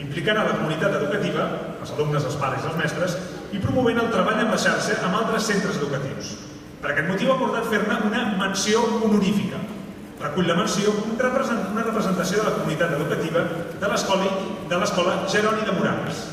implicant a la comunitat educativa, els alumnes, els pares i els mestres, i promovent el treball en la xarxa amb altres centres educatius. Per aquest motiu ha acordat fer-ne una menció honorífica. Recull la menció una representació de la comunitat educativa de l'Escola Jeroni de Moragas.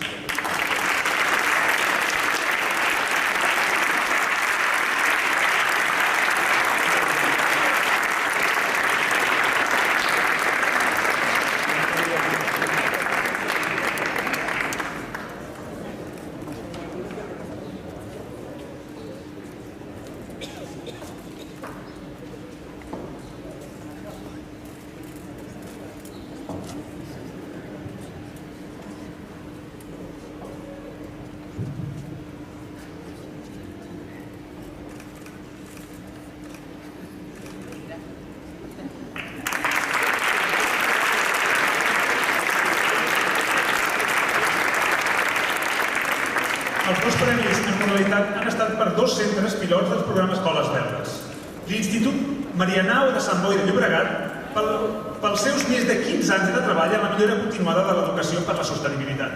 Els dos premis en modalitat han estat per dos centres pilots del programa Escoles Verdes. L'Institut Marianao de Sant Boi de Llobregat pels seus més de 15 anys de treball en la millora continuada de l'educació per la sostenibilitat.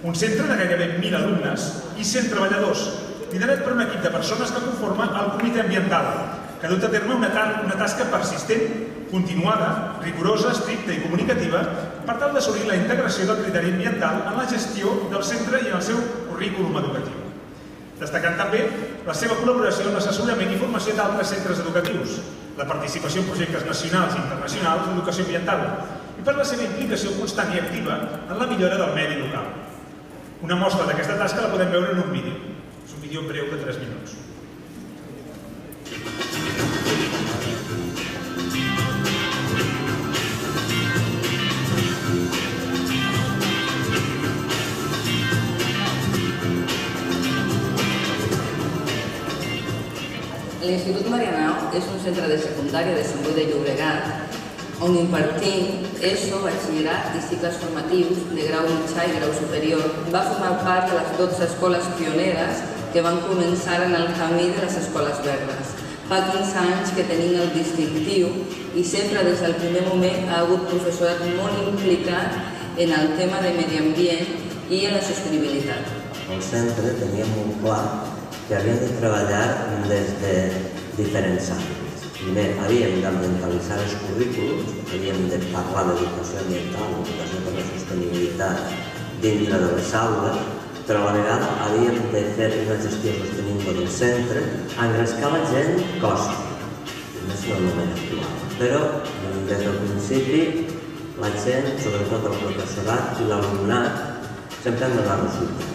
Un centre de gairebé 1.000 alumnes i 100 treballadors, liderat per un equip de persones que conforma el Comitè Ambiental, que ha dut a terme una tasca persistent, continuada, rigorosa, estricta i comunicativa per tal d'assolir la integració del criteri ambiental en la gestió del centre i en el seu currículum educatiu. Destacant també la seva col·laboració en l'assessorament i formació d'altres centres educatius, la participació en projectes nacionals i internacionals d'educació ambiental i per la seva implicació constant i activa en la millora del medi local. Una mostra d'aquesta tasca la podem veure en un vídeo. És un vídeo breu de 3 minuts. L'Institut Marianao és un centre de secundària de Sant Boi de Llobregat on impartim ESO, batxillerat i cicles formatius de grau mitjà i grau superior. Va formar part de les 12 escoles pioneres que van començar en el camí de les escoles verdes. Fa 15 anys que tenim el distintiu i sempre des del primer moment ha hagut professorat molt implicat en el tema de medi ambient i en la sostenibilitat. Al centre teníem molt clar que havíem de treballar des de diferents àmbits. Primer, havíem d'ambientalitzar els currículums, havíem de parlar d'educació ambiental, d'educació per la sostenibilitat dintre de les aules, però a la vegada havíem de fer una gestió sostenible del centre, engrescar la gent costa, no és el moment actual. Però des del principi la gent, sobretot el professorat i l'alumnat, sempre han de donar resultats.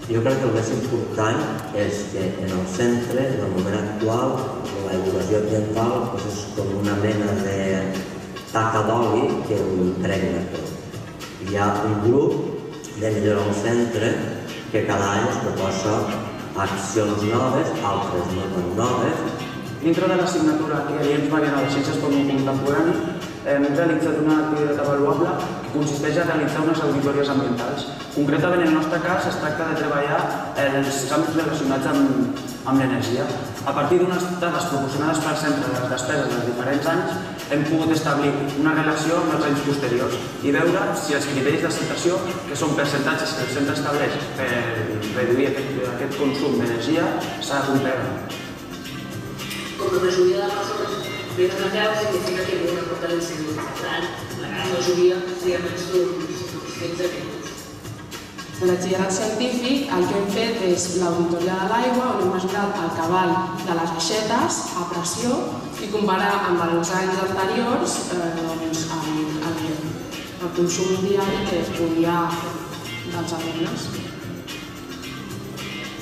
Jo crec que el més important és que en el centre, en el moment actual, l'educació ambiental és com una mena de taca d'oli que ho impregna tot. Hi ha un grup de millora al centre que cada any es proposa accions noves, altres no tan noves. Dintre de l'assignatura que ens Marianao de Ciències per l'Ús Contemporani hem realitzat una activitat avaluable que consisteix a realitzar unes auditories ambientals. Concretament, en el nostre cas, es tracta de treballar els àmbits relacionats amb l'energia. A partir d'unes dades proporcionades pel centre de les despeses dels diferents anys, hem pogut establir una relació amb els anys posteriors i veure si els criteris d'acceptació, que són percentatges que el centre estableix per reduir aquest consum d'energia, s'ha de complert. Com la majoria de persones viuen a casa, significa que viuen a portar el seu. Per tant, la gran majoria siguem menys d'uns 15 minuts. En el batxillerat científic el que hem fet és l'auditoria de l'aigua, on hem mesurat el cabal de les aixetes a pressió i comparar amb els anys anteriors el consum diari que es podia dels alumnes.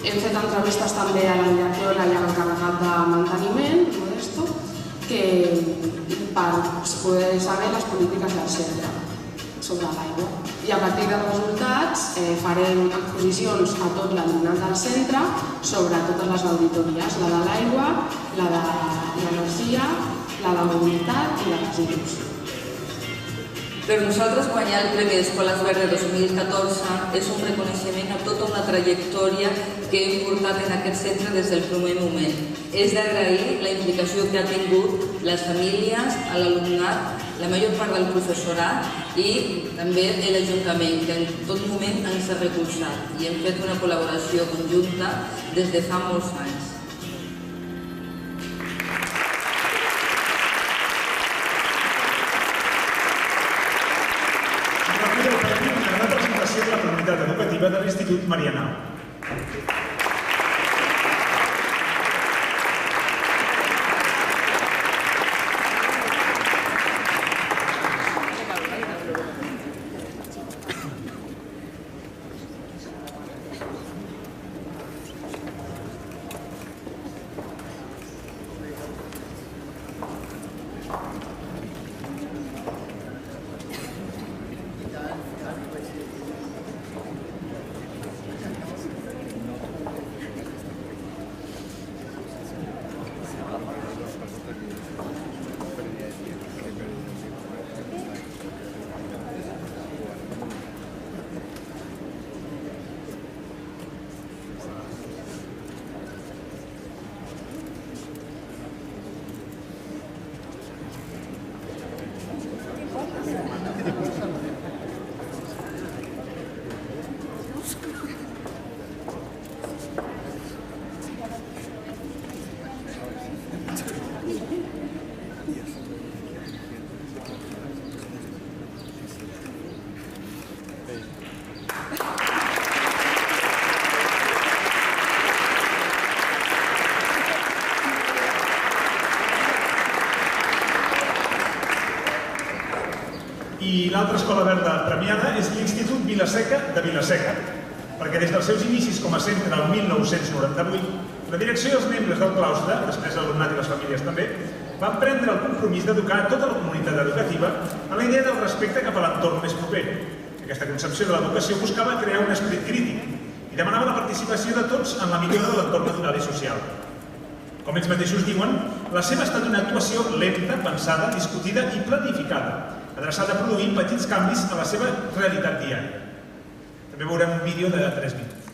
Hem fet entrevistes també a la directora i a l'encarregat de manteniment, Modesto, per poder saber les polítiques del centre sobre l'aigua. I a partir dels resultats farem exposicions a tot l'alumnat del centre sobre totes les auditories, la de l'aigua, la de l'energia, la de mobilitat i de residus. Per nosaltres guanyar el Premi d'Escoles Verdes 2014 és un reconeixement a tota una trajectòria que hem portat en aquest centre des del primer moment. És d'agrair la implicació que ha tingut les famílies, l'alumnat, la major part del professorat i també l'Ajuntament, que en tot moment ens ha recolzat i hem fet una col·laboració conjunta des de fa molts anys. De la comunitat educativa de l'Institut Marianao. I l'altra escola verda premiada és l'Institut Vila-seca de Vila-seca, perquè des dels seus inicis com a centre el 1998, la direcció i els membres del claustre, després l'alumnat i les famílies també, van prendre el compromís d'educar tota la comunitat educativa en la idea del respecte cap a l'entorn més proper. Aquesta concepció de l'educació buscava crear un esperit crític i demanava la participació de tots en la millora de l'entorn natural i social. Com ells mateixos diuen, la seva ha estat una actuació lenta, pensada, discutida i planificada, adreçada a produir petits canvis a la seva realitat diària. També veurem un vídeo de 3 minuts.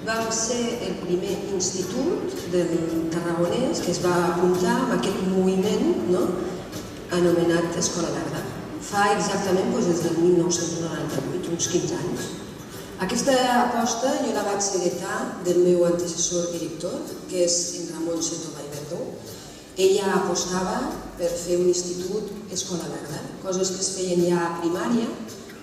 Vam ser el primer institut del tarragonès que es va apuntar a aquest moviment anomenat Escola Verda. Fa exactament des del 1998, uns 15 anys. Aquesta aposta jo la vaig heretar del meu antecessor director, que és en Ramon Setova i Verdú. Ella apostava per fer un institut Escola Verda, coses que es feien ja a primària,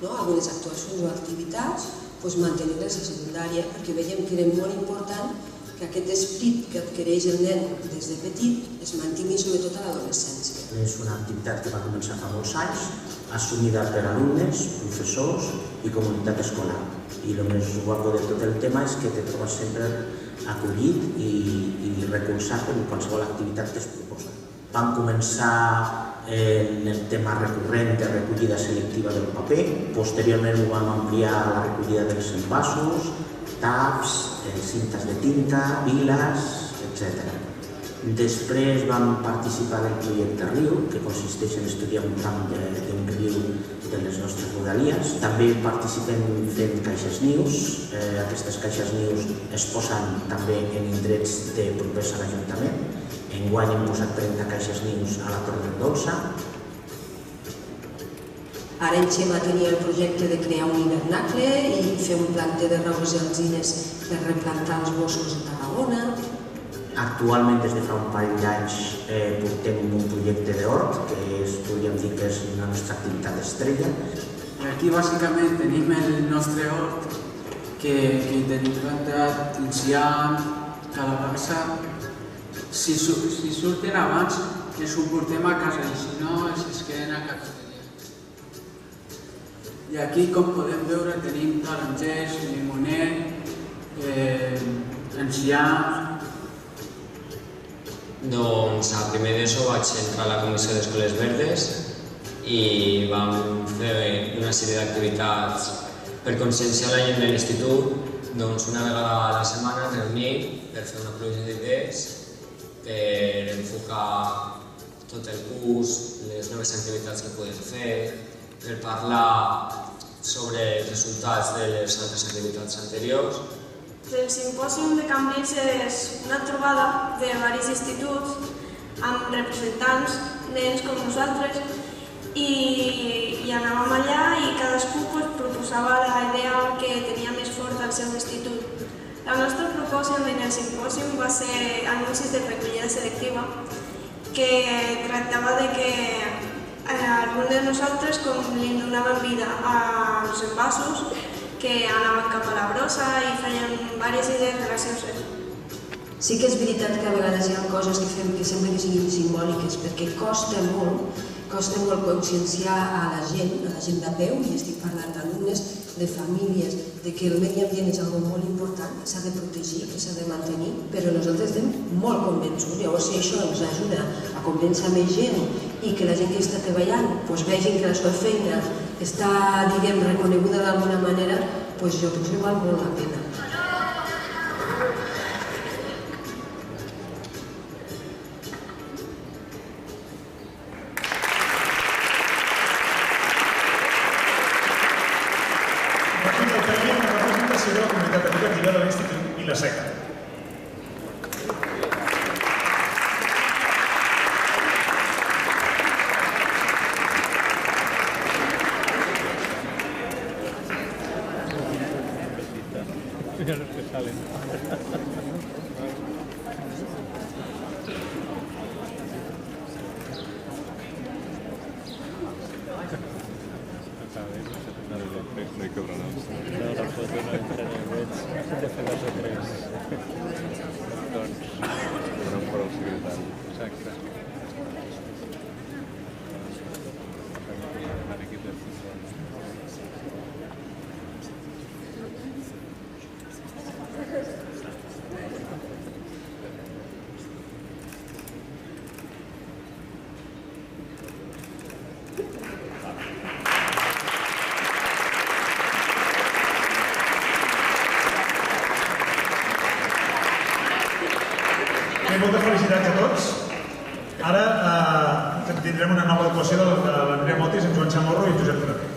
algunes actuacions o activitats, mantenir-les a secundària, perquè veiem que era molt important que aquest esperit que adquireix el nen des de petit es mantingui sobretot a l'adolescència. És una activitat que va començar fa molts anys, assumida per alumnes, professors i comunitat escolar. I el més guapo de tot el tema és que te trobes sempre acollit i recolzat en qualsevol activitat que es proposa. Vam començar en el tema recurrent de recollida selectiva del paper, posteriorment ho vam ampliar a la recollida dels envasos, taps, cintes de tinta, viles, etc. Després vam participar del projecte Riu, que consisteix en estudiar un tram d'un riu de les nostres rodalies. També participem fent caixes nius. Aquestes caixes nius es posen també en indrets propers a l'Ajuntament. Enguany hem posat 30 caixes nius a la Torre Dolça. Ara en Xema tenia el projecte de crear un hivernacle i fer un planter de roures i alzines per replantar els boscos de Tarragona. Actualment, des de fa un parell d'anys, portem un projecte d'hort, que podríem dir que és la nostra activitat estrella. Aquí bàsicament tenim el nostre hort, que tenim plantat enciam, calabassa. Si surten abans, ens ho portem a casa i si no, es queden a cafeteria. I aquí, com podem veure, tenim tarongers, limoner, enciam. Doncs a primer d'ESO vaig entrar a la Comissió d'Escoles Verdes i vam fer una sèrie d'activitats Per conscienciar la gent de l'institut, doncs una vegada a la setmana ens reunim per fer una pluja d'idees, per enfocar tot el curs, les noves activitats que podem fer, per parlar sobre els resultats de les altres activitats anteriors. El simpòsium de Cambrils és una trobada de diversos instituts amb representants, nens com nosaltres, i anàvem allà i cadascú proposava la idea que tenia més fort al seu institut. La nostra proposta en el simpòsium va ser anuncis de recollida selectiva, que tractava de que alguns de nosaltres com li donaven vida als envasos, que anaven cap a la brossa i feien diverses idees gracioses. Sí que és veritat que a vegades hi ha coses que fem que sembla que siguin simbòliques, perquè costa molt conscienciar a la gent de peu, i estic parlant d'alumnes, de famílies, de que el medi ambient és una cosa molt important, que s'ha de protegir, que s'ha de mantenir, però nosaltres estem molt convençuts. Llavors, si això ens ajuda a convèncer més gent i que la gent que està treballant vegin que la seva feina està, reconeguda d'alguna manera, jo penso que val molt la pena. De la comunitat educativa de l'Institut Vila-seca. Moltes felicitats a tots. Ara tindrem una nova actuació de l'Andrea Motis, en Joan Chamorro i en Josep Ferrer.